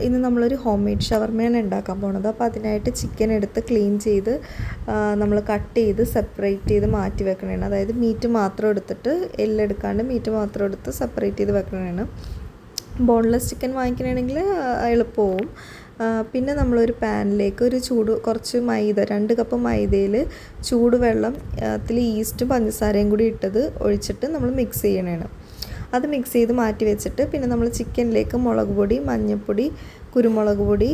ഇന്ന് നമ്മളൊരു home made ഷവർമയാണ് ഉണ്ടാക്കാൻ പോണത്. അപ്പോൾ അതിനായിട്ട് ചിക്കൻ എടുത്ത് ക്ലീൻ ചെയ്ത് നമ്മൾ കട്ട് ചെയ്ത് സെപ്പറേറ്റ് ചെയ്ത് മാറ്റി വെക്കണതാണ്. അതായത് മീറ്റ് മാത്രം എടുത്തിട്ട് എല്ലെടുക്കാണ്ട് മീറ്റ് മാത്രം എടുത്ത് സെപ്പറേറ്റ് ചെയ്ത് വെക്കണതാണ്. ബോൺലെസ് ചിക്കൻ വാങ്ങിക്കണമെങ്കിൽ എളുപ്പവും. പിന്നെ നമ്മളൊരു പാനിലേക്ക് കുറച്ച് മൈദ 2 കപ്പ് മൈദയിൽ ചൂടുവെള്ളം അതിൽ ഈസ്റ്റും പഞ്ചസാരയും കൂടി ഒഴിച്ചിട്ട് നമ്മൾ മിക്സ് ചെയ്യണതാണ്. അത് മിക്സ് ചെയ്ത് മാറ്റി വെച്ചിട്ട് പിന്നെ നമ്മൾ ചിക്കനിലേക്ക് മുളക് പൊടി, മഞ്ഞൾപ്പൊടി, കുരുമുളക് പൊടി,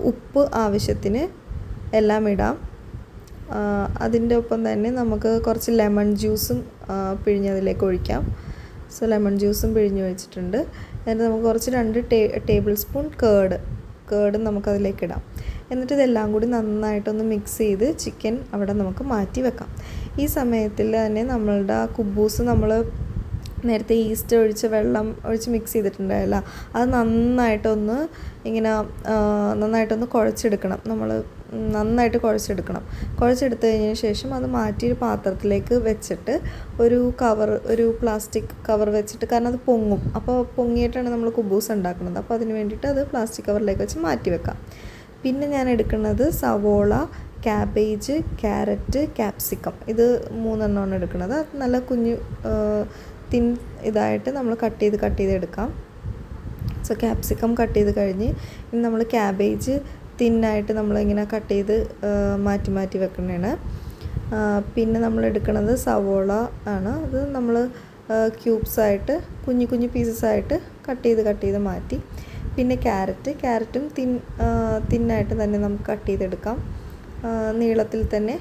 ഉപ്പ് ആവശ്യത്തിന് എല്ലാം ഇടാം. അതിൻ്റെ ഒപ്പം തന്നെ നമുക്ക് കുറച്ച് ലെമൺ ജ്യൂസും പിഴിഞ്ഞതിലേക്ക് ഒഴിക്കാം. സോ ലെമൺ ജ്യൂസും പിഴിഞ്ഞൊഴിച്ചിട്ടുണ്ട്. എന്നിട്ട് നമുക്ക് കുറച്ച് 2 ടേബിൾ സ്പൂൺ കേർഡ് നമുക്കതിലേക്ക് ഇടാം. എന്നിട്ട് ഇതെല്ലാം കൂടി നന്നായിട്ടൊന്ന് മിക്സ് ചെയ്ത് ചിക്കൻ അവിടെ നമുക്ക് മാറ്റി വെക്കാം. ഈ സമയത്തിൽ തന്നെ നമ്മളുടെ കുബൂസ് നമ്മൾ നേരത്തെ ഈസ്റ്റ് ഒഴിച്ച് വെള്ളം ഒഴിച്ച് മിക്സ് ചെയ്തിട്ടുണ്ടായല്ല, അത് നന്നായിട്ടൊന്ന് കുഴച്ചെടുക്കണം. നന്നായിട്ട് കുഴച്ചെടുത്ത് കഴിഞ്ഞതിന് ശേഷം അത് മാറ്റി ഒരു പാത്രത്തിലേക്ക് വെച്ചിട്ട് ഒരു പ്ലാസ്റ്റിക് കവർ വെച്ചിട്ട്, കാരണം അത് പൊങ്ങും. അപ്പോൾ പൊങ്ങിയിട്ടാണ് നമ്മൾ കുബൂസ് ഉണ്ടാക്കുന്നത്. അപ്പോൾ അതിന് വേണ്ടിയിട്ട് അത് പ്ലാസ്റ്റിക് കവറിലേക്ക് വെച്ച് മാറ്റി വെക്കാം. പിന്നെ ഞാൻ എടുക്കുന്നത് സവോള, ക്യാബേജ്, ക്യാരറ്റ്, ക്യാപ്സിക്കം, ഇത് 3 എണ്ണമാണ് എടുക്കുന്നത്. അത് നല്ല കുഞ്ഞു തിൻ ഇതായിട്ട് നമ്മൾ കട്ട് ചെയ്ത് എടുക്കാം. സോ ക്യാപ്സിക്കം കട്ട് ചെയ്ത് കഴിഞ്ഞ് ഇനി നമ്മൾ ക്യാബേജ് തിന്നായിട്ട് നമ്മളിങ്ങനെ കട്ട് ചെയ്ത് മാറ്റി വെക്കുന്നതാണ്. പിന്നെ നമ്മൾ എടുക്കുന്നത് സവോള ആണ്. അത് നമ്മൾ ക്യൂബ്സായിട്ട് കുഞ്ഞു പീസസായിട്ട് കട്ട് ചെയ്ത് മാറ്റി. പിന്നെ ക്യാരറ്റും തിന്നായിട്ട് തന്നെ നമുക്ക് കട്ട് ചെയ്തെടുക്കാം. നീളത്തിൽ തന്നെ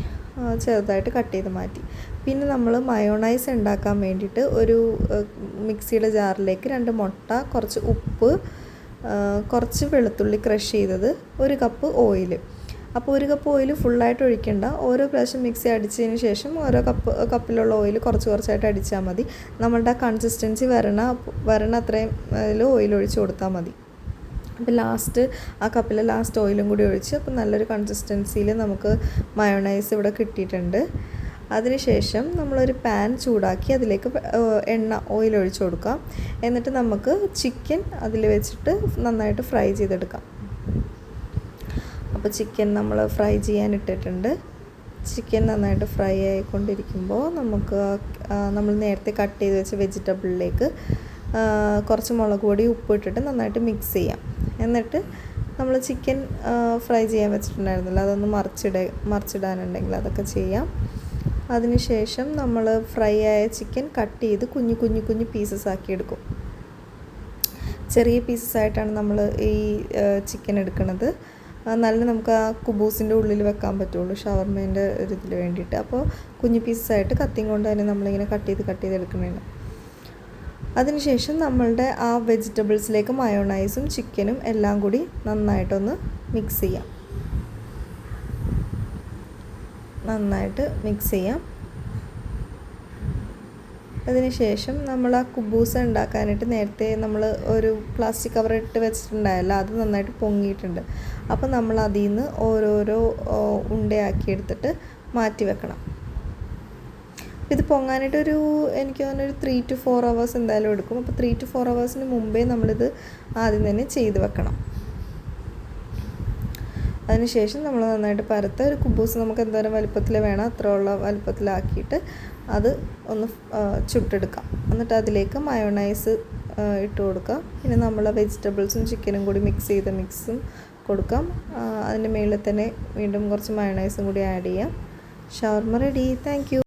ചെറുതായിട്ട് കട്ട് ചെയ്ത് മാറ്റി. പിന്നെ നമ്മൾ മയോണൈസ് ഉണ്ടാക്കാൻ വേണ്ടിയിട്ട് ഒരു മിക്സിയുടെ ജാറിലേക്ക് 2 മുട്ട, കുറച്ച് ഉപ്പ്, കുറച്ച് വെളുത്തുള്ളി ക്രഷ് ചെയ്തത്, 1 കപ്പ് ഓയിൽ. അപ്പോൾ 1 കപ്പ് ഓയിൽ ഫുള്ളായിട്ട് ഒഴിക്കേണ്ട. ഓരോ പ്രാവശ്യം മിക്സി അടിച്ചതിന് ശേഷം ഓരോ കപ്പിലുള്ള ഓയിൽ കുറച്ചായിട്ട് അടിച്ചാൽ മതി. നമ്മളുടെ കൺസിസ്റ്റൻസി വരണ അത്രയും അതിൽ ഓയിൽ ഒഴിച്ച് കൊടുത്താൽ മതി. അപ്പോൾ ആ കപ്പിലെ ലാസ്റ്റ് ഓയിലും കൂടി ഒഴിച്ച് അപ്പോൾ നല്ലൊരു കൺസിസ്റ്റൻസിയിൽ നമുക്ക് മയോണൈസ് ഇവിടെ കിട്ടിയിട്ടുണ്ട്. അതിനുശേഷം നമ്മളൊരു പാൻ ചൂടാക്കി അതിലേക്ക് ഓയിൽ ഒഴിച്ച് കൊടുക്കാം. എന്നിട്ട് നമുക്ക് ചിക്കൻ അതിൽ വെച്ചിട്ട് നന്നായിട്ട് ഫ്രൈ ചെയ്തെടുക്കാം. അപ്പോൾ ചിക്കൻ നമ്മൾ ഫ്രൈ ചെയ്യാൻ ഇട്ടിട്ടുണ്ട്. ചിക്കൻ നന്നായിട്ട് ഫ്രൈ ആയിക്കൊണ്ടിരിക്കുമ്പോൾ നമ്മൾ നേരത്തെ കട്ട് ചെയ്ത് വെച്ച വെജിറ്റബിളിലേക്ക് കുറച്ച് മുളക് പൊടി, ഉപ്പ് ഇട്ടിട്ട് നന്നായിട്ട് മിക്സ് ചെയ്യാം. എന്നിട്ട് നമ്മൾ ചിക്കൻ ഫ്രൈ ചെയ്യാൻ വെച്ചിട്ടുണ്ടായിരുന്നില്ല, അതൊന്ന് മറിച്ചിടാനുണ്ടെങ്കിൽ അതൊക്കെ ചെയ്യാം. അതിനുശേഷം നമ്മൾ ഫ്രൈ ആയ ചിക്കൻ കട്ട് ചെയ്ത് കുഞ്ഞു പീസസ് ആക്കി എടുക്കും. ചെറിയ പീസസായിട്ടാണ് നമ്മൾ ഈ ചിക്കൻ എടുക്കുന്നത്. എന്നാലും നമുക്ക് ആ കുബൂസിൻ്റെ ഉള്ളിൽ വെക്കാൻ പറ്റുള്ളൂ, ഷവർമേൻ്റെ ഒരു ഇതിൽ വേണ്ടിയിട്ട്. അപ്പോൾ കുഞ്ഞു പീസസായിട്ട് കത്തിയും കൊണ്ട് തന്നെ നമ്മളിങ്ങനെ കട്ട് ചെയ്ത് എടുക്കുന്നതാണ്. അതിനുശേഷം നമ്മളുടെ ആ വെജിറ്റബിൾസിലേക്ക് മയോണൈസും ചിക്കനും എല്ലാം കൂടി നന്നായിട്ട് മിക്സ് ചെയ്യാം. അതിനുശേഷം നമ്മൾ ആ കുബൂസ് ഉണ്ടാക്കാനായിട്ട് നേരത്തെ നമ്മൾ ഒരു പ്ലാസ്റ്റിക് കവർ ഇട്ട് വെച്ചിട്ടുണ്ടായല്ലോ, അത് നന്നായിട്ട് പൊങ്ങിയിട്ടുണ്ട്. അപ്പോൾ നമ്മൾ അതിൽ നിന്ന് ഓരോരോ ഉണ്ടയാക്കി എടുത്തിട്ട് മാറ്റി വെക്കണം. ഇത് പൊങ്ങാനായിട്ട് എനിക്ക് തോന്നുന്നു 3 to 4 hours എന്തായാലും എടുക്കും. അപ്പോൾ 3 to 4 hours മുമ്പേ നമ്മളിത് ആദ്യം തന്നെ ചെയ്ത് വെക്കണം. അതിനുശേഷം നമ്മൾ നന്നായിട്ട് ഒരു കുബൂസ് നമുക്ക് എന്തോരം വലുപ്പത്തിൽ വേണം അത്രയുള്ള വലുപ്പത്തിലാക്കിയിട്ട് അത് ഒന്ന് ചുട്ടെടുക്കാം. എന്നിട്ട് അതിലേക്ക് മയോണൈസ് ഇട്ട് കൊടുക്കാം. പിന്നെ നമ്മൾ വെജിറ്റബിൾസും ചിക്കനും കൂടി മിക്സും കൊടുക്കാം. അതിൻ്റെ മുകളിൽ തന്നെ വീണ്ടും കുറച്ച് മയോണൈസും കൂടി ആഡ് ചെയ്യാം. ഷവർമ റെഡി. Thank you.